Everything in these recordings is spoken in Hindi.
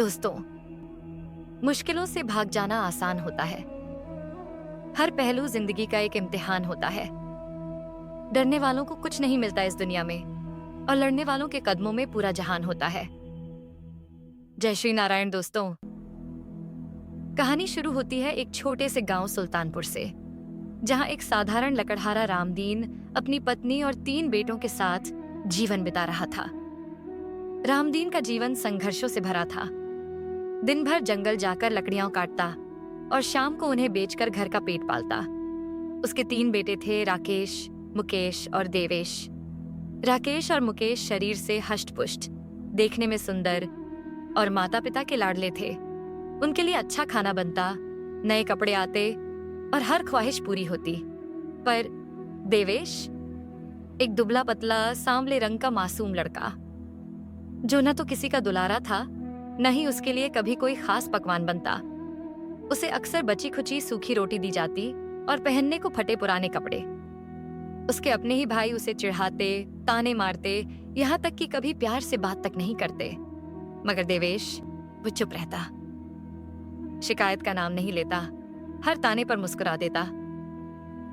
दोस्तों, मुश्किलों से भाग जाना आसान होता है। हर पहलू जिंदगी का एक इम्तिहान होता है। डरने वालों को कुछ नहीं मिलता इस दुनिया में, और लड़ने वालों के कदमों में पूरा जहान होता है। जय श्री नारायण दोस्तों। कहानी शुरू होती है एक छोटे से गांव सुल्तानपुर से, जहां एक साधारण लकड़हारा रामदीन अपनी पत्नी और 3 बेटों के साथ जीवन बिता रहा था। रामदीन का जीवन संघर्षों से भरा था। दिन भर जंगल जाकर लकड़ियां काटता और शाम को उन्हें बेचकर घर का पेट पालता। उसके 3 बेटे थे, राकेश, मुकेश और देवेश। राकेश और मुकेश शरीर से हष्ट-पुष्ट, देखने में सुंदर और माता पिता के लाडले थे। उनके लिए अच्छा खाना बनता, नए कपड़े आते और हर ख्वाहिश पूरी होती। पर देवेश एक दुबला पतला सांवले रंग का मासूम लड़का, जो न तो किसी का दुलारा था, न ही उसके लिए कभी कोई खास पकवान बनता। उसे अक्सर बची खुची सूखी रोटी दी जाती और पहनने को फटे पुराने कपड़े। उसके अपने ही भाई उसे चिढ़ाते, ताने मारते, यहाँ तक कि कभी प्यार से बात तक नहीं करते। मगर देवेश वो चुप रहता, शिकायत का नाम नहीं लेता, हर ताने पर मुस्कुरा देता।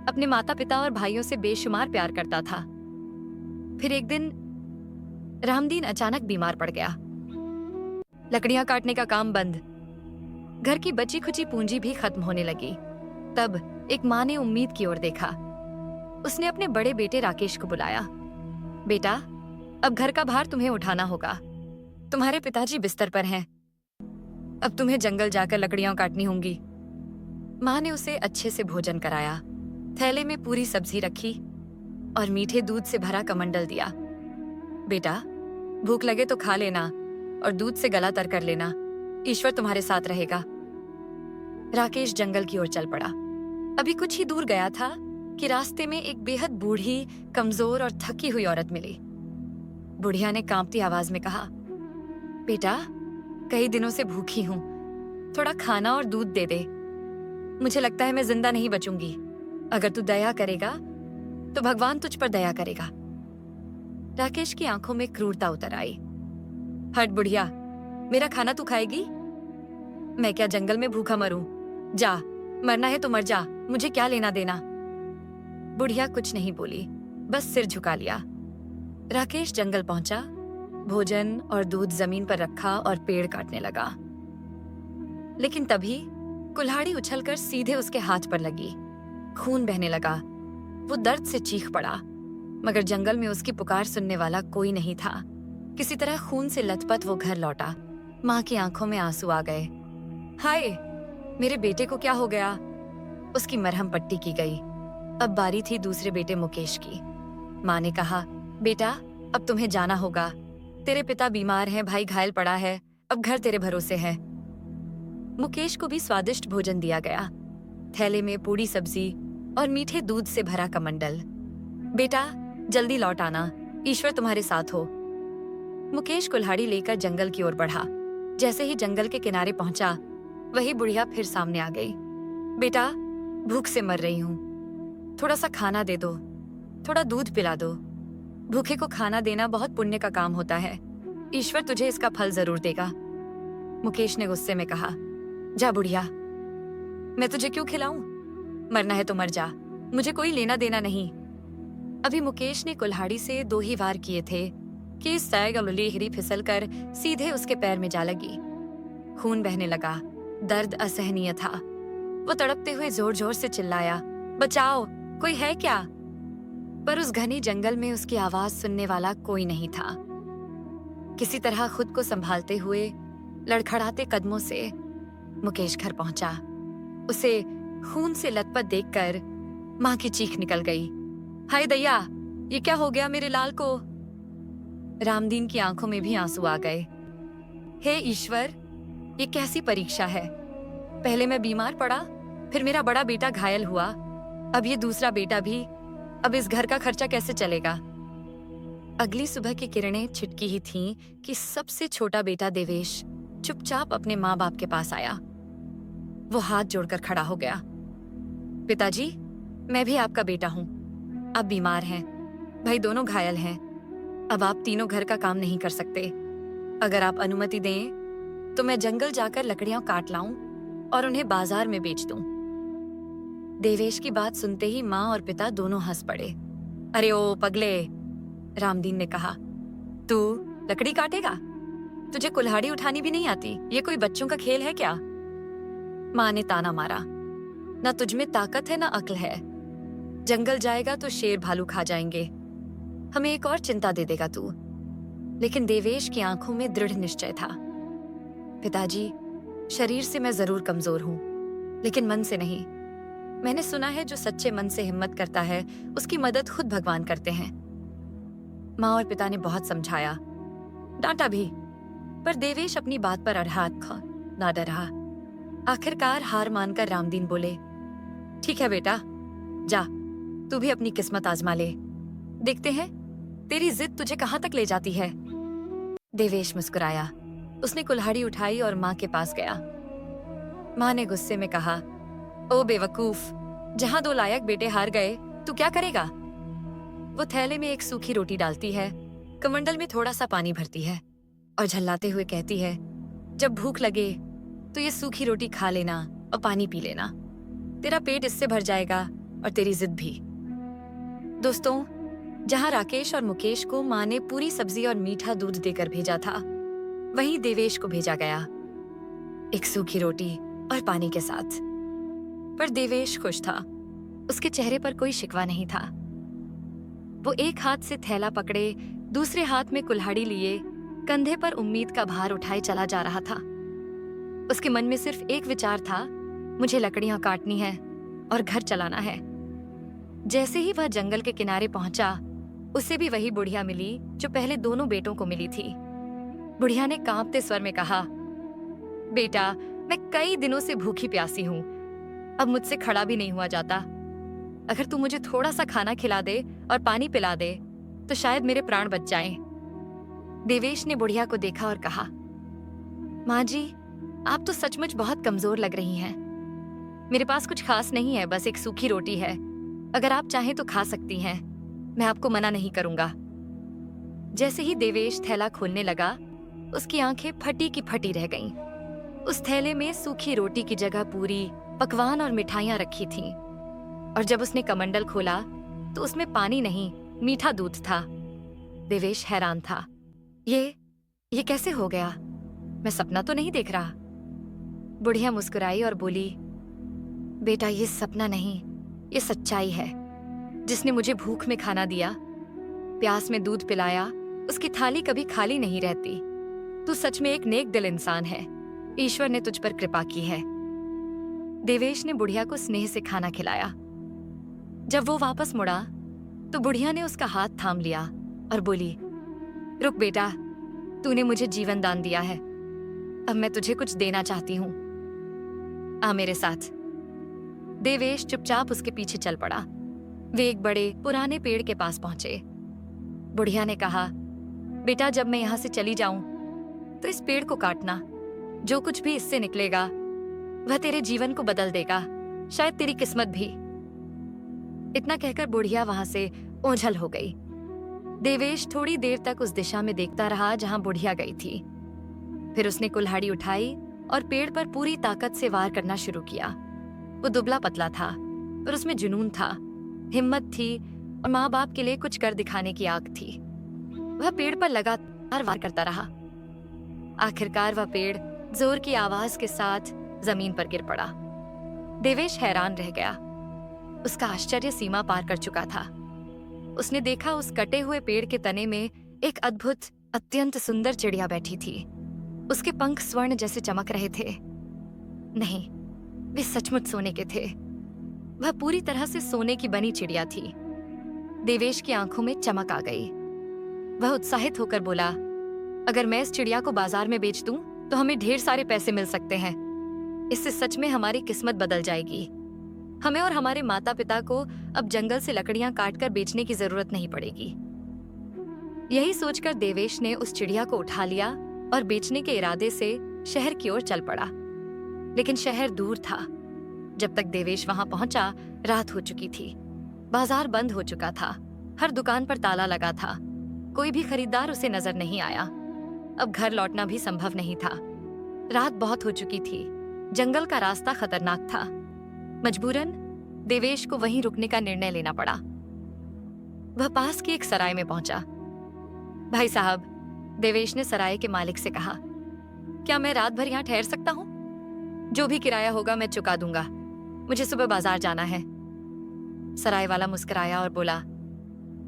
अपने माता पिता और भाइयों से बेशुमार प्यार करता था। फिर एक दिन रामदीन अचानक बीमार पड़ गया। लकड़ियां काटने का काम बंद, घर की बची खुची पूंजी भी खत्म होने लगी। तब एक माँ ने उम्मीद की ओर देखा। उसने अपने बड़े बेटे राकेश को बुलाया। बेटा, अब घर का भार तुम्हें उठाना होगा। तुम्हारे पिताजी बिस्तर पर हैं। अब तुम्हें जंगल जाकर लकड़ियां काटनी होंगी। माँ ने उसे अच्छे से भोजन कराया, थैले में पूरी सब्जी रखी और मीठे दूध से भरा कमंडल दिया। बेटा, भूख लगे तो खा लेना और दूध से गला तर कर लेना। ईश्वर तुम्हारे साथ रहेगा। राकेश जंगल की ओर चल पड़ा। अभी कुछ ही दूर गया था कि रास्ते में एक बेहद बूढ़ी, कमजोर और थकी हुई औरत मिली। बुढ़िया ने कांपती आवाज में कहा, बेटा, कई दिनों से भूखी हूं, थोड़ा खाना और दूध दे दे। मुझे लगता है मैं जिंदा नहीं बचूंगी। अगर तू दया करेगा तो भगवान तुझ पर दया करेगा। राकेश की आंखों में क्रूरता उतर आई। हट बुढ़िया, मेरा खाना तू खाएगी? मैं क्या जंगल में भूखा मरूं? जा, मरना है तो मर जा, मुझे क्या लेना देना। बुढ़िया कुछ नहीं बोली, बस सिर झुका लिया। राकेश जंगल पहुंचा, भोजन और दूध जमीन पर रखा और पेड़ काटने लगा। लेकिन तभी कुल्हाड़ी उछलकर सीधे उसके हाथ पर लगी। खून बहने लगा। वो दर्द से चीख पड़ा, मगर जंगल में उसकी पुकार सुनने वाला कोई नहीं था। किसी तरह खून से लथपथ वो घर लौटा। माँ की आंखों में आंसू आ गए। हाय, मेरे बेटे को क्या हो गया? उसकी मरहम पट्टी की गई। अब बारी थी दूसरे बेटे मुकेश की। माँ ने कहा, बेटा, अब तुम्हें जाना होगा। तेरे पिता बीमार हैं, भाई घायल पड़ा है, अब घर तेरे भरोसे है। मुकेश को भी स्वादिष्ट भोजन दिया गया, थैले में पूरी सब्जी और मीठे दूध से भरा कमंडल। बेटा, जल्दी लौट आना, ईश्वर तुम्हारे साथ हो। मुकेश कुल्हाड़ी लेकर जंगल की ओर बढ़ा। जैसे ही जंगल के किनारे पहुंचा, वही बुढ़िया फिर सामने आ गई। बेटा, भूख से मर रही हूँ, थोड़ा सा खाना दे दो, थोड़ा दूध पिला दो। भूखे को खाना देना बहुत पुण्य का काम होता है। ईश्वर तुझे इसका फल जरूर देगा। मुकेश ने गुस्से में कहा, जा बुढ़िया, मैं तुझे क्यों खिलाऊं? मरना है तो मर जा, मुझे कोई लेना देना नहीं। अभी मुकेश ने कुल्हाड़ी से 2 ही वार किए थे कि सैगलुलीहरी फिसलकर सीधे उसके पैर में जा लगी। खून बहने लगा, दर्द असहनीय था। वो तड़पते हुए जोर जोर से चिल्लाया, बचाओ, कोई है क्या? पर उस घने जंगल में उसकी आवाज सुनने वाला कोई नहीं था। किसी तरह खुद को संभालते हुए लड़खड़ाते कदमों से मुकेश घर पहुंचा। उसे खून से लथपथ देखकर माँ की चीख निकल गई। हाय दैया, ये क्या हो गया मेरे लाल को? रामदीन की आंखों में भी आंसू आ गए। हे ईश्वर, ये कैसी परीक्षा है? पहले मैं बीमार पड़ा, फिर मेरा बड़ा बेटा घायल हुआ, अब ये दूसरा बेटा भी। अब इस घर का खर्चा कैसे चलेगा? अगली सुबह की किरणें छिटकी ही थीं कि सबसे छोटा बेटा देवेश चुपचाप अपने माँ बाप के पास आया। वो हाथ जोड़कर खड़ा हो गया। पिताजी, मैं भी आपका बेटा हूँ। आप बीमार हैं, भाई दोनों घायल हैं। अब आप तीनों घर का काम नहीं कर सकते। अगर आप अनुमति दें तो मैं जंगल जाकर लकड़ियां काट लाऊं और उन्हें बाजार में बेच दूं। देवेश की बात सुनते ही माँ और पिता दोनों हंस पड़े। अरे ओ पगले, रामदीन ने कहा, तू लकड़ी काटेगा? तुझे कुल्हाड़ी उठानी भी नहीं आती? ये कोई बच्चों का खेल है क्या? माँ ने ताना मारा, ना तुझ में ताकत है ना अक्ल है। जंगल जाएगा तो शेर भालू खा जाएंगे, हमें एक और चिंता दे देगा तू। लेकिन देवेश की आंखों में दृढ़ निश्चय था। पिताजी, शरीर से मैं जरूर कमजोर हूं, लेकिन मन से नहीं। मैंने सुना है जो सच्चे मन से हिम्मत करता है उसकी मदद खुद भगवान करते हैं। माँ और पिता ने बहुत समझाया, डांटा भी, पर देवेश अपनी बात पर अड़ाहट ना डरा। आखिरकार हार मानकर रामदीन बोले, ठीक है बेटा, जा तू भी अपनी किस्मत आजमा ले, देखते हैं तेरी जिद तुझे कहां तक ले जाती है। देवेश मुस्कुराया। उसने कुल्हाड़ी उठाई और माँ के पास गया। माँ ने गुस्से में कहा, ओ बेवकूफ, जहां दो लायक बेटे हार गए, तू क्या करेगा? वो थैले में एक सूखी रोटी डालती है, कमंडल में थोड़ा सा पानी भरती है और झल्लाते हुए कहती है, जब भूख लगे तो ये सूखी रोटी खा लेना और पानी पी लेना, तेरा पेट इससे भर जाएगा और तेरी जिद भी। दोस्तों, जहां राकेश और मुकेश को माँ ने पूरी सब्जी और मीठा दूध देकर भेजा था, वहीं देवेश को भेजा गया, एक सूखी रोटी और पानी के साथ। पर देवेश खुश था, उसके चेहरे पर कोई शिकवा नहीं था। वो एक हाथ से थैला पकड़े, दूसरे हाथ में कुल्हाड़ी लिए, कंधे पर उम्मीद का भार उठाए चला जा रहा था। उसके मन में सिर्फ एक विचार था, मुझे लकड़ियां काटनी है और घर चलाना है। जैसे ही वह जंगल के किनारे पहुंचा, उसे भी वही बुढ़िया मिली जो पहले दोनों बेटों को मिली थी। बुढ़िया ने कांपते स्वर में कहा, बेटा, मैं कई दिनों से भूखी प्यासी हूं, अब मुझसे खड़ा भी नहीं हुआ जाता। अगर तू मुझे थोड़ा सा खाना खिला दे और पानी पिला दे तो शायद मेरे प्राण बच जाएं। देवेश ने बुढ़िया को देखा और कहा, माँ जी, आप तो सचमुच बहुत कमजोर लग रही हैं। मेरे पास कुछ खास नहीं है, बस एक सूखी रोटी है। अगर आप चाहें तो खा सकती हैं, मैं आपको मना नहीं करूंगा। जैसे ही देवेश थैला खोलने लगा, उसकी आंखें फटी की फटी रह गईं। उस थैले में सूखी रोटी की जगह पूरी पकवान और मिठाइयां रखी थीं। और जब उसने कमंडल खोला तो उसमें पानी नहीं, मीठा दूध था। देवेश हैरान था, ये कैसे हो गया? मैं सपना तो नहीं देख रहा। बुढ़िया मुस्कुराई और बोली, बेटा, ये सपना नहीं, ये सच्चाई है। जिसने मुझे भूख में खाना दिया, प्यास में दूध पिलाया, उसकी थाली कभी खाली नहीं रहती। तू सच में एक नेक दिल इंसान है, ईश्वर ने तुझ पर कृपा की है। देवेश ने बुढ़िया को स्नेह से खाना खिलाया। जब वो वापस मुड़ा तो बुढ़िया ने उसका हाथ थाम लिया और बोली, रुक बेटा, तूने मुझे जीवन दान दिया है, अब मैं तुझे कुछ देना चाहती हूँ, आ मेरे साथ। देवेश चुपचाप उसके पीछे चल पड़ा। वे एक बड़े पुराने पेड़ के पास पहुंचे। बुढ़िया ने कहा, बेटा, जब मैं यहाँ से चली जाऊं तो इस पेड़ को काटना। जो कुछ भी इससे निकलेगा वह तेरे जीवन को बदल देगा, शायद तेरी किस्मत भी। इतना कहकर बुढ़िया वहां से ओझल हो गई। देवेश थोड़ी देर तक उस दिशा में देखता रहा जहां बुढ़िया गई थी। फिर उसने कुल्हाड़ी उठाई और पेड़ पर पूरी ताकत से वार करना शुरू किया। वो दुबला पतला था, पर उसमें जुनून था, हिम्मत थी और माँ बाप के लिए कुछ कर दिखाने की आग थी। वह पेड़ पर लगातार वार करता रहा। आखिरकार वह पेड़ जोर की आवाज के साथ जमीन पर गिर पड़ा। देवेश हैरान रह गया। उसका आश्चर्य सीमा पार कर चुका था। उसने देखा उस कटे हुए पेड़ के तने में एक अद्भुत, अत्यंत सुंदर चिड़िया बैठी थी। उसके पंख स्वर्ण जैसे चमक रहे थे। नहीं, वे सचमुच सोने के थे। वह पूरी तरह से सोने की बनी चिड़िया थी। देवेश की आंखों में चमक आ गई। वह उत्साहित होकर बोला, अगर मैं इस चिड़िया को बाजार में बेच दूं तो हमें ढेर सारे पैसे मिल सकते हैं। इससे सच में हमारी किस्मत बदल जाएगी। हमें और हमारे माता पिता को अब जंगल से लकड़ियां काटकर बेचने की जरूरत नहीं पड़ेगी। यही सोचकर देवेश ने उस चिड़िया को उठा लिया और बेचने के इरादे से शहर की ओर चल पड़ा। लेकिन शहर दूर था। जब तक देवेश वहां पहुंचा, रात हो चुकी थी। बाजार बंद हो चुका था। हर दुकान पर ताला लगा था। कोई भी खरीदार उसे नजर नहीं आया। अब घर लौटना भी संभव नहीं था। रात बहुत हो चुकी थी। जंगल का रास्ता खतरनाक था। मजबूरन देवेश को वहीं रुकने का निर्णय लेना पड़ा। वह पास की एक सराय में पहुंचा। भाई साहब, देवेश ने सराय के मालिक से कहा, क्या मैं रात भर यहाँ ठहर सकता हूँ? जो भी किराया होगा मैं चुका दूंगा। मुझे सुबह बाजार जाना है। सराय वाला मुस्कुराया और बोला,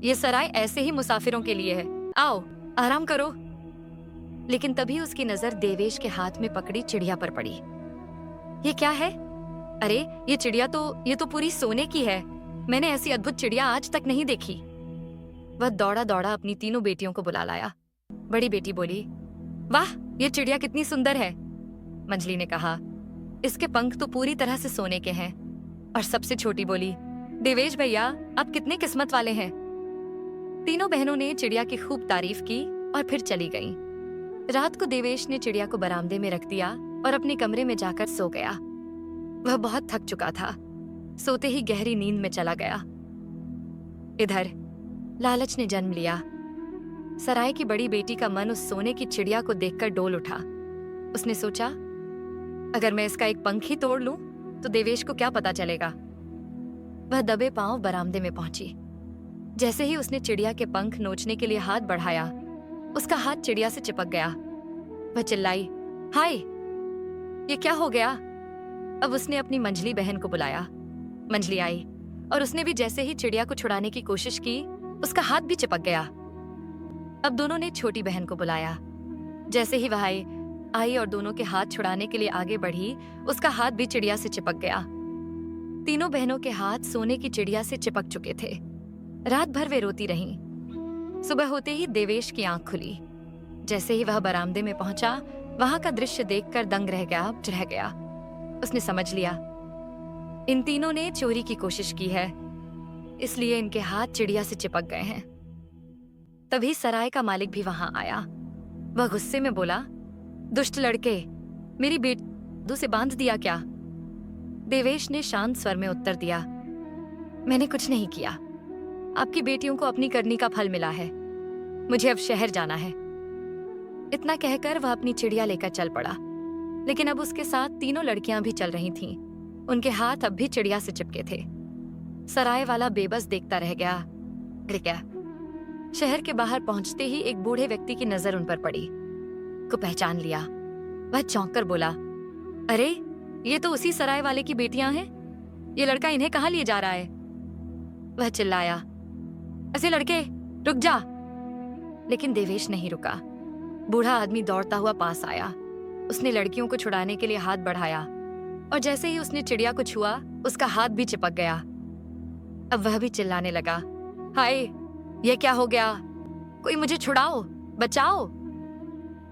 ये सराय ऐसे ही मुसाफिरों के लिए है, आओ आराम करो। लेकिन तभी उसकी नजर देवेश के हाथ में पकड़ी चिड़िया पर पड़ी। ये क्या है? अरे ये चिड़िया ये तो पूरी सोने की है। मैंने ऐसी अद्भुत चिड़िया आज तक नहीं देखी। वह दौड़ा दौड़ा अपनी तीनों बेटियों को बुला लाया। बड़ी बेटी बोली, वाह ये चिड़िया कितनी सुंदर है। मंजली ने कहा, इसके पंख तो पूरी तरह से सोने के हैं। और सबसे छोटी बोली, देवेश भैया आप कितने किस्मत वाले हैं। तीनों बहनों ने चिड़िया की खूब तारीफ की और फिर चली गईं। रात को देवेश ने चिड़िया को बरामदे में रख दिया और अपने कमरे में जाकर सो गया। वह बहुत थक चुका था। सोते ही गहरी नींद में चला गया। इधर लालच ने जन्म लिया। सराय की बड़ी बेटी का मन उस सोने की चिड़िया को देखकर डोल उठा। उसने सोचा, अगर मैं इसका एक पंख ही तोड़ लूं तो देवेश को क्या पता चलेगा। वह दबे पांव बरामदे में पहुंची। जैसे ही उसने चिड़िया के पंख नोचने के लिए हाथ बढ़ाया, उसका हाथ चिड़िया से चिपक गया। वह चिल्लाई, हाय ये क्या हो गया। अब उसने अपनी मंजली बहन को बुलाया। मंजली आई और उसने भी जैसे ही चिड़िया को छुड़ाने की कोशिश की, उसका हाथ भी चिपक गया। अब दोनों ने छोटी बहन को बुलाया। जैसे ही वह आई और दोनों के हाथ छुड़ाने के लिए आगे बढ़ी, उसका हाथ भी चिड़िया से चिपक गया। तीनों बहनों के हाथ सोने की चिड़िया से चिपक चुके थे। रात भर वे रोती रहीं। सुबह होते ही देवेश की आंख खुली। जैसे ही वह बरामदे में पहुंचा, वहां का दृश्य देखकर दंग रह गया। उसने समझ लिया, इन तीनों ने चोरी की कोशिश की है, इसलिए इनके हाथ चिड़िया से चिपक गए हैं। तभी सराय का मालिक भी वहां आया। वह गुस्से में बोला, दुष्ट लड़के, मेरी बेटी से बांध दिया क्या? देवेश ने शांत स्वर में उत्तर दिया, मैंने कुछ नहीं किया। आपकी बेटियों को अपनी करनी का फल मिला है। मुझे अब शहर जाना है। इतना कहकर वह अपनी चिड़िया लेकर चल पड़ा। लेकिन अब उसके साथ तीनों लड़कियां भी चल रही थीं। उनके हाथ अब भी चिड़िया से चिपके थे। सराय वाला बेबस देखता रह गया। शहर के बाहर पहुंचते ही एक बूढ़े व्यक्ति की नजर उन पर पड़ी। को पहचान लिया। वह चौंक कर बोला, अरे ये तो उसी सराय वाले की बेटियां हैं। ये लड़का इन्हें कहाँ लिए जा रहा है? वह चिल्लाया, ऐसे लड़के रुक जा। लेकिन देवेश नहीं रुका। बूढ़ा आदमी दौड़ता हुआ पास आया। उसने लड़कियों को छुड़ाने के लिए हाथ बढ़ाया और जैसे ही उसने चिड़िया को छुआ, उसका हाथ भी चिपक गया। अब वह भी चिल्लाने लगा, हाय ये क्या हो गया? कोई मुझे छुड़ाओ, बचाओ।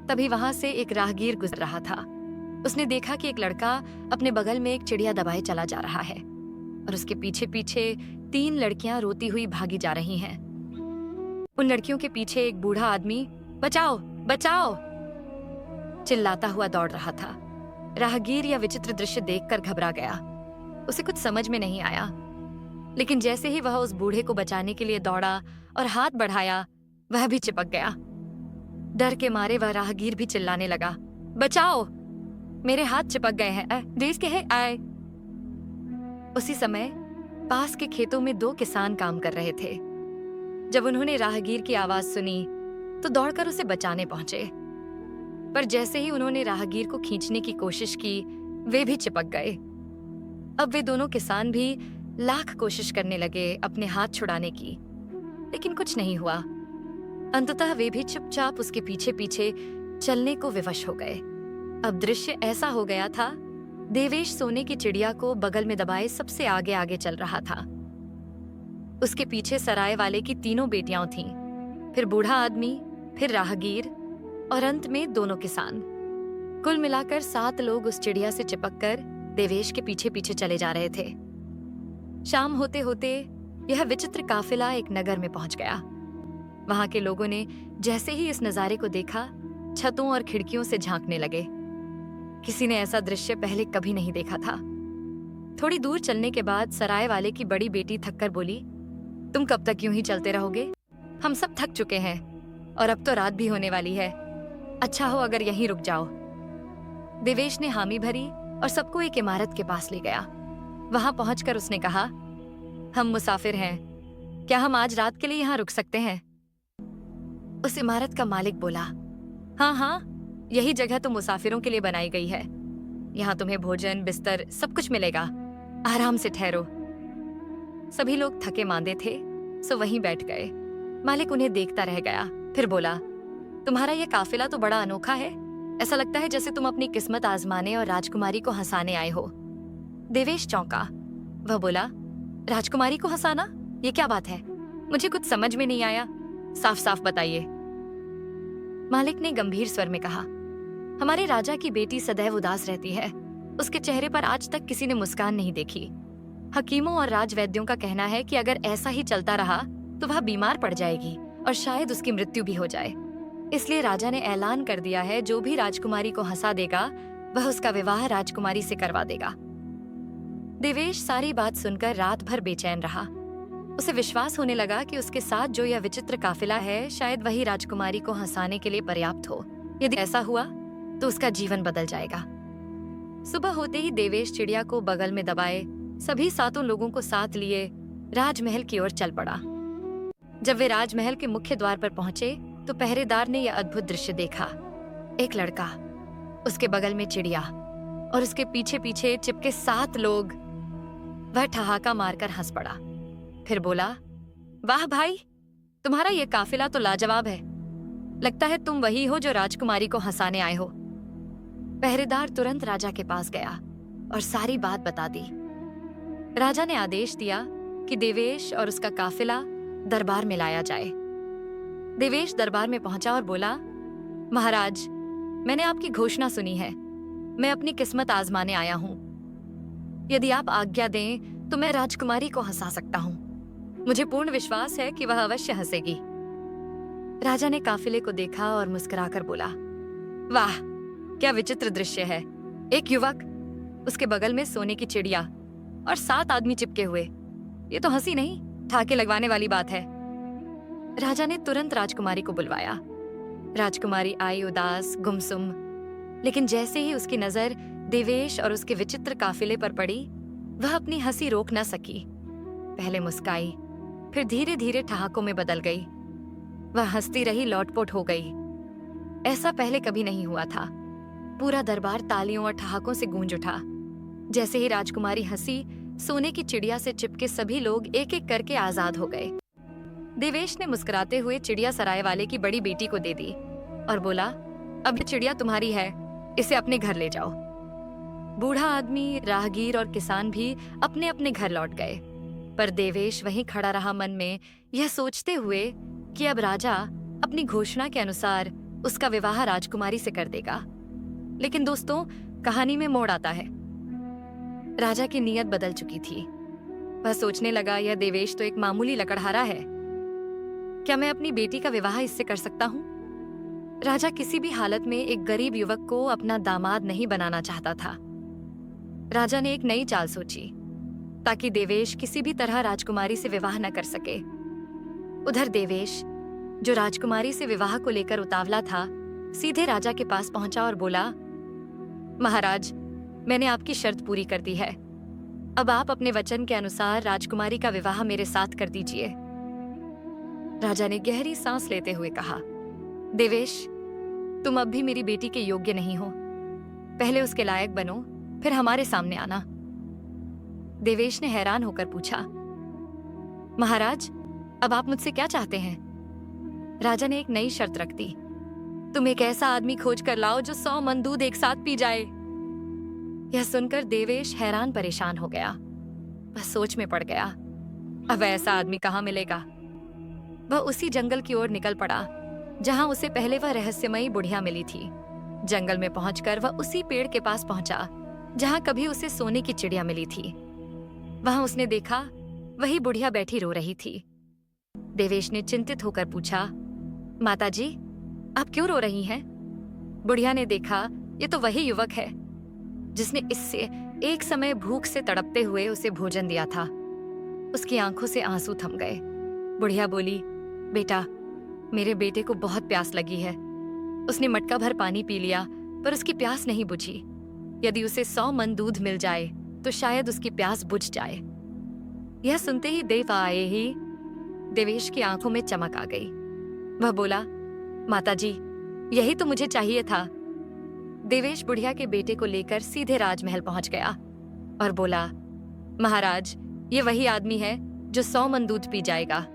तभी वहां से एक राहगीर गुजर रहा था। उसने देखा कि एक लड़का अपने बगल में एक चिड़िया दबाए चला जा रहा है और उसके पीछे पीछे 3 लड़कियां रोती हुई भागी जा रही हैं। उन लड़कियों के पीछे एक बूढ़ा आदमी बचाओ बचाओ चिल्लाता हुआ दौड़ रहा था। राहगीर यह विचित्र दृश्य देखकर घबरा गया। उसे कुछ समझ में नहीं आया। लेकिन जैसे ही वह उस बूढ़े को बचाने के लिए दौड़ा और हाथ बढ़ाया, वह भी चिपक गया। डर के मारे वह राहगीर भी चिल्लाने लगा, बचाओ, मेरे हाथ चिपक गए हैं। देश के हैं आए। उसी समय पास के खेतों में 2 किसान काम कर रहे थे। जब उन्होंने राहगीर की आवाज सुनी तो दौड़कर उसे बचाने पहुंचे। पर जैसे ही उन्होंने राहगीर को खींचने की कोशिश की, वे भी चिपक गए। अब वे दोनों किसान भी लाख कोशिश करने लगे अपने हाथ छुड़ाने की, लेकिन कुछ नहीं हुआ। अंततः वे भी चुपचाप उसके पीछे पीछे चलने को विवश हो गए। अब दृश्य ऐसा हो गया था, देवेश सोने की चिड़िया को बगल में दबाए सबसे आगे आगे चल रहा था। उसके पीछे सराय वाले की 3 बेटियां थीं, फिर बूढ़ा आदमी, फिर राहगीर और अंत में दोनों किसान। कुल मिलाकर 7 लोग उस चिड़िया से चिपककर देवेश के पीछे पीछे चले जा रहे थे। शाम होते होते यह विचित्र काफिला एक नगर में पहुंच गया। वहां के लोगों ने जैसे ही इस नजारे को देखा, छतों और खिड़कियों से झांकने लगे। किसी ने ऐसा दृश्य पहले कभी नहीं देखा था। थोड़ी दूर चलने के बाद सराय वाले की बड़ी बेटी थककर बोली, तुम कब तक यूं ही चलते रहोगे? हम सब थक चुके हैं और अब तो रात भी होने वाली है। अच्छा हो अगर यहीं रुक जाओ। देवेश ने हामी भरी और सबको एक इमारत के पास ले गया। वहां पहुंचकर उसने कहा, हम मुसाफिर हैं, क्या हम आज रात के लिए यहाँ रुक सकते हैं? उस इमारत का मालिक बोला, हाँ हाँ, यही जगह तो मुसाफिरों के लिए बनाई गई है। यहाँ तुम्हें भोजन, बिस्तर सब कुछ मिलेगा, आराम से ठहरो। सभी लोग थके मांदे थे, सो वहीं बैठ गए। मालिक उन्हें देखता रह गया, फिर बोला, तुम्हारा यह काफिला तो बड़ा अनोखा है। ऐसा लगता है जैसे तुम अपनी किस्मत आजमाने और राजकुमारी को हंसाने आए हो। देवेश चौंका। वह बोला, राजकुमारी को हंसाना? ये क्या बात है? मुझे कुछ समझ में नहीं आया, साफ साफ बताइए। मालिक ने गंभीर स्वर में कहा, हमारे राजा की बेटी सदैव उदास रहती है। उसके चेहरे पर आज तक किसी ने मुस्कान नहीं देखी। हकीमों और राजवैद्यों का कहना है कि अगर ऐसा ही चलता रहा तो वह बीमार पड़ जाएगी और शायद उसकी मृत्यु भी हो जाए। इसलिए राजा ने ऐलान कर दिया है, जो भी राजकुमारी को हंसा देगा वह उसका विवाह राजकुमारी से करवा देगा। देवेश सारी बात सुनकर रात भर बेचैन रहा। उसे विश्वास होने लगा कि उसके साथ जो यह विचित्र काफिला है, शायद वही राजकुमारी को हंसाने के लिए पर्याप्त हो। यदि ऐसा हुआ तो उसका जीवन बदल जाएगा। सुबह होते ही देवेश चिड़िया को बगल में दबाए सभी 7 लोगों को साथ लिए राजमहल की ओर चल पड़ा। जब वे राजमहल के मुख्य द्वार पर पहुंचे तो पहरेदार ने यह अद्भुत दृश्य देखा। एक लड़का, उसके बगल में चिड़िया और उसके पीछे पीछे चिपके 7 लोग। वह ठहाका मारकर हंस पड़ा, फिर बोला, वाह भाई, तुम्हारा यह काफिला तो लाजवाब है। लगता है तुम वही हो जो राजकुमारी को हंसाने आए हो। पहरेदार तुरंत राजा के पास गया और सारी बात बता दी। राजा ने आदेश दिया कि देवेश और उसका काफिला दरबार में लाया जाए। देवेश दरबार में पहुंचा और बोला, महाराज, मैंने आपकी घोषणा सुनी है। मैं अपनी किस्मत आजमाने आया हूं। यदि आप आज्ञा दें तो मैं राजकुमारी को हंसा सकता हूं। मुझे पूर्ण विश्वास है कि वह अवश्य हंसेगी। राजा ने काफिले को देखा और मुस्कुराकर बोला, वाह, क्या विचित्र दृश्य है। एक युवक, उसके बगल में सोने की चिड़िया और 7 आदमी चिपके हुए। ये तो हंसी नहीं, ठाके लगवाने वाली बात है। राजा ने तुरंत राजकुमारी को बुलवाया। राजकुमारी आई, उदास, गुमसुम, लेकिन जैसे ही उसकी नजर देवेश और उसके विचित्र काफिले पर पड़ी, वह अपनी हंसी रोक न सकी। पहले मुस्काई, फिर धीरे धीरे ठहाकों में बदल गई। वह हंसती रही, लौटपोट हो गई। ऐसा पहले कभी नहीं हुआ था। पूरा दरबार तालियों और ठहाकों से गूंज उठा। जैसे ही राजकुमारी हंसी, सोने की चिड़िया से चिपके सभी लोग एक एक करके आजाद हो गए। देवेश ने मुस्कुराते हुए चिड़िया सराय वाले की बड़ी बेटी को दे दी और बोला, अब ये चिड़िया तुम्हारी है, इसे अपने घर ले जाओ। बूढ़ा आदमी, राहगीर और किसान भी अपने अपने घर लौट गए, पर देवेश वहीं खड़ा रहा, मन में यह सोचते हुए कि अब राजा अपनी घोषणा के अनुसार उसका विवाह राजकुमारी से कर देगा। लेकिन दोस्तों, कहानी में मोड़ आता है। राजा की नीयत बदल चुकी थी। वह सोचने लगा, यह देवेश तो एक मामूली लकड़हारा है। क्या मैं अपनी बेटी का विवाह इससे कर सकता हूँ? राजा किसी भी हालत में एक गरीब युवक को अपना दामाद नहीं बनाना चाहता था। राजा ने एक नई चाल सोची ताकि देवेश किसी भी तरह राजकुमारी से विवाह न कर सके। उधर देवेश, जो राजकुमारी से विवाह को लेकर उतावला था, सीधे राजा के पास पहुंचा और बोला, महाराज, मैंने आपकी शर्त पूरी कर दी है। अब आप अपने वचन के अनुसार राजकुमारी का विवाह मेरे साथ कर दीजिए। राजा ने गहरी सांस लेते हुए कहा, देवेश, तुम अब भी मेरी बेटी के योग्य नहीं हो। पहले उसके लायक बनो, फिर हमारे सामने आना। देवेश ने हैरान होकर पूछा, महाराज, अब आप मुझसे क्या चाहते हैं? राजा ने एक नई शर्त रख दी, तुम एक ऐसा आदमी खोज कर लाओ जो 100 मन दूध एक साथ पी जाए। यह सुनकर देवेश हैरान परेशान हो गया। वह सोच में पड़ गया, अब ऐसा आदमी कहाँ मिलेगा। वह उसी जंगल की ओर निकल पड़ा जहां उसे पहले वह रहस्यमयी बुढ़िया मिली थी। जंगल में पहुंचकर वह उसी पेड़ के पास पहुंचा जहां कभी उसे सोने की चिड़िया मिली थी। वहां उसने देखा वही बुढ़िया बैठी रो रही थी। देवेश ने चिंतित होकर पूछा, माताजी, आप क्यों रो रही हैं? बुढ़िया ने देखा ये तो वही युवक है जिसने इससे एक समय भूख से तड़पते हुए उसे भोजन दिया था। उसकी आंखों से आंसू थम गए। बुढ़िया बोली, बेटा, मेरे बेटे को बहुत प्यास लगी है। उसने मटका भर पानी पी लिया, पर उसकी प्यास नहीं बुझी। यदि उसे 100 मन दूध मिल जाए तो शायद उसकी प्यास बुझ जाए। यह सुनते ही देवेश की आंखों में चमक आ गई। वह बोला, माताजी, यही तो मुझे चाहिए था। देवेश बुढ़िया के बेटे को लेकर सीधे राजमहल पहुंच गया और बोला, महाराज, ये वही आदमी है जो 100 मन दूध पी जाएगा।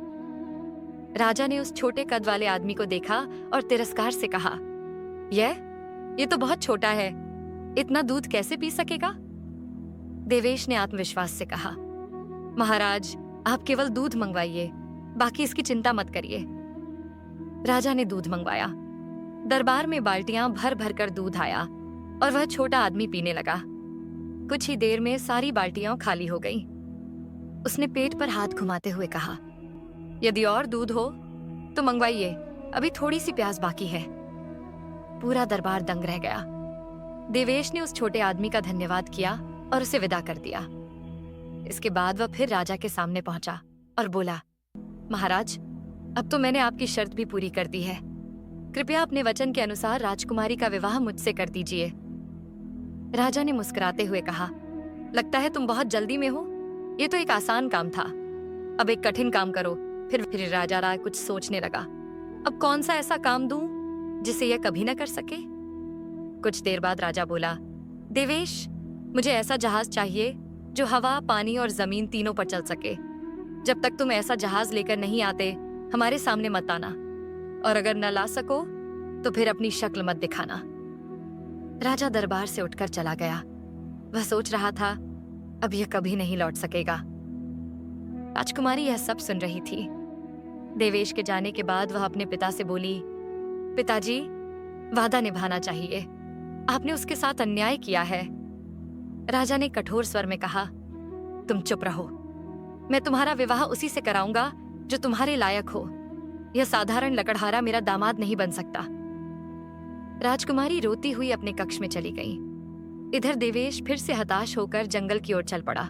राजा ने उस छोटे कद वाले आदमी को देखा और तिरस्कार से कहा, ये तो बहुत छोटा है, इतना दूध कैसे पी सकेगा? देवेश ने आत्मविश्वास से कहा, महाराज, आप केवल दूध मंगवाइए, बाकी इसकी चिंता मत करिए। राजा ने दूध मंगवाया। दरबार में बाल्टियां भर भर कर दूध आया और वह छोटा आदमी पीने लगा। कुछ ही देर में सारी बाल्टियां खाली हो गईं। उसने पेट पर हाथ घुमाते हुए कहा, यदि और दूध हो तो मंगवाइए, अभी थोड़ी सी प्यास बाकी है। पूरा दरबार दंग रह गया। देवेश ने उस छोटे आदमी का धन्यवाद किया और उसे विदा कर दिया। इसके बाद वह फिर राजा के सामने पहुंचा और बोला, महाराज, अब तो मैंने आपकी शर्त भी पूरी कर दी है। कृपया अपने वचन के अनुसार राजकुमारी का विवाह मुझसे कर दीजिए। राजा ने मुस्कुराते हुए कहा, लगता है तुम बहुत जल्दी में हो। ये तो एक आसान काम था, अब एक कठिन काम करो। फिर राजा राय कुछ सोचने लगा, अब कौन सा ऐसा काम दूं जिसे यह कभी न कर सके। कुछ देर बाद राजा बोला, देवेश, मुझे ऐसा जहाज चाहिए जो हवा, पानी और जमीन तीनों पर चल सके। जब तक तुम ऐसा जहाज लेकर नहीं आते, हमारे सामने मत आना, और अगर न ला सको तो फिर अपनी शक्ल मत दिखाना। राजा दरबार से उठकर चला गया। वह सोच रहा था, अब यह कभी नहीं लौट सकेगा। राजकुमारी यह सब सुन रही थी। देवेश के जाने के बाद वह अपने पिता से बोली, पिताजी, वादा निभाना चाहिए, आपने उसके साथ अन्याय किया है। राजा ने कठोर स्वर में कहा, तुम चुप रहो, मैं तुम्हारा विवाह उसी से कराऊंगा जो तुम्हारे लायक हो। यह साधारण लकड़हारा मेरा दामाद नहीं बन सकता। राजकुमारी रोती हुई अपने कक्ष में चली गई। इधर देवेश फिर से हताश होकर जंगल की ओर चल पड़ा।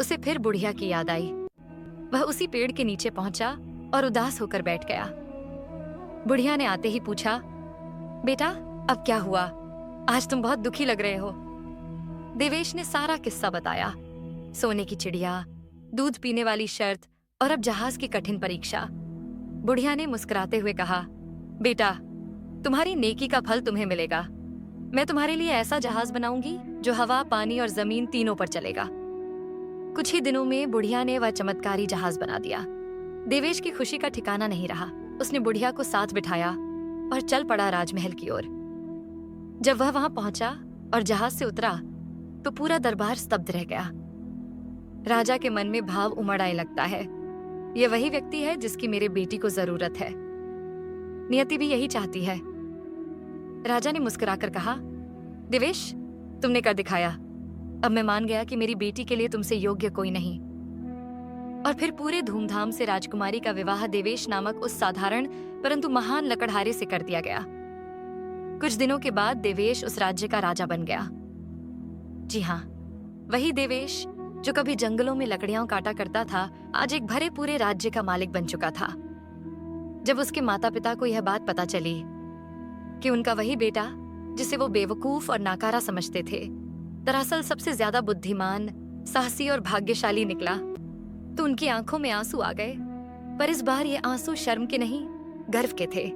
उसे फिर बुढ़िया की याद आई। वह उसी पेड़ के नीचे पहुंचा और उदास होकर बैठ गया। बुढ़िया ने आते ही पूछा, बेटा, अब क्या हुआ? आज तुम बहुत दुखी लग रहे हो। देवेश ने सारा किस्सा बताया, सोने की चिड़िया, दूध पीने वाली शर्त और अब जहाज की कठिन परीक्षा। बुढ़िया ने मुस्कुराते हुए कहा, बेटा, तुम्हारी नेकी का फल तुम्हें मिलेगा। मैं तुम्हारे लिए ऐसा जहाज बनाऊंगी जो हवा, पानी और जमीन तीनों पर चलेगा। कुछ ही दिनों में बुढ़िया ने वह चमत्कारी जहाज बना दिया। देवेश की खुशी का ठिकाना नहीं रहा। उसने बुढ़िया को साथ बिठाया और चल पड़ा राजमहल की ओर। जब वह वहां पहुंचा और जहाज से उतरा तो पूरा दरबार स्तब्ध रह गया। राजा के मन में भाव उमड़ आने लगता है, यह वही व्यक्ति है जिसकी मेरे बेटी को जरूरत है। नियति भी यही चाहती है। राजा ने मुस्कुराकर कहा, देवेश, तुमने कर दिखाया। अब मैं मान गया कि मेरी बेटी के लिए तुमसे योग्य कोई नहीं। और फिर पूरे धूमधाम से राजकुमारी का विवाह देवेश नामक उस साधारण परंतु महान लकड़हारे से कर दिया गया। कुछ दिनों के बाद देवेश उस राज्य का राजा बन गया। जी हाँ, वही देवेश जो कभी जंगलों में लकड़ियां काटा करता था, आज एक भरे पूरे राज्य का मालिक बन चुका था। जब उसके माता पिता को यह बात पता चली कि उनका वही बेटा, जिसे वो बेवकूफ और नाकारा समझते थे, दरअसल सबसे ज्यादा बुद्धिमान, साहसी और भाग्यशाली निकला, तो उनकी आंखों में आंसू आ गए। पर इस बार ये आंसू शर्म के नहीं, गर्व के थे।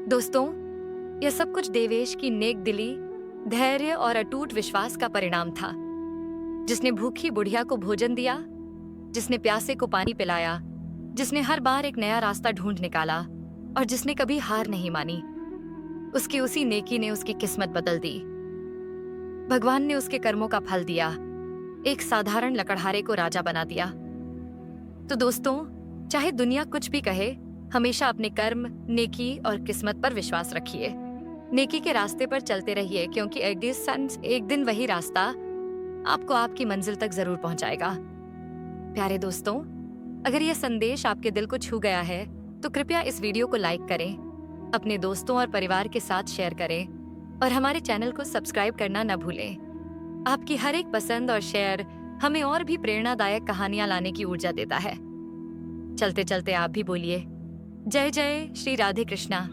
दोस्तों, यह सब कुछ देवेश की नेक दिली, धैर्य और अटूट विश्वास का परिणाम था, जिसने भूखी बुढ़िया को भोजन दिया, जिसने प्यासे को पानी पिलाया, जिसने हर बार एक नया रास्ता ढूंढ निकाला और जिसने कभी हार नहीं मानी। उसकी उसी नेकी ने उसकी किस्मत बदल दी। भगवान ने उसके कर्मों का फल दिया, एक साधारण लकड़हारे को राजा बना दिया। तो दोस्तों, चाहे दुनिया कुछ भी कहे, हमेशा अपने कर्म, नेकी और किस्मत पर विश्वास रखिए। नेकी के रास्ते पर चलते रहिए, क्योंकि एक दिन वही रास्ता आपको आपकी मंजिल तक जरूर पहुंचाएगा। प्यारे दोस्तों, अगर यह संदेश आपके दिल को छू गया है तो कृपया इस वीडियो को लाइक करें, अपने दोस्तों और परिवार के साथ शेयर करें और हमारे चैनल को सब्सक्राइब करना न भूलें। आपकी हर एक पसंद और शेयर हमें और भी प्रेरणादायक कहानियां लाने की ऊर्जा देता है। चलते चलते आप भी बोलिए, जय जय श्री राधे कृष्णा।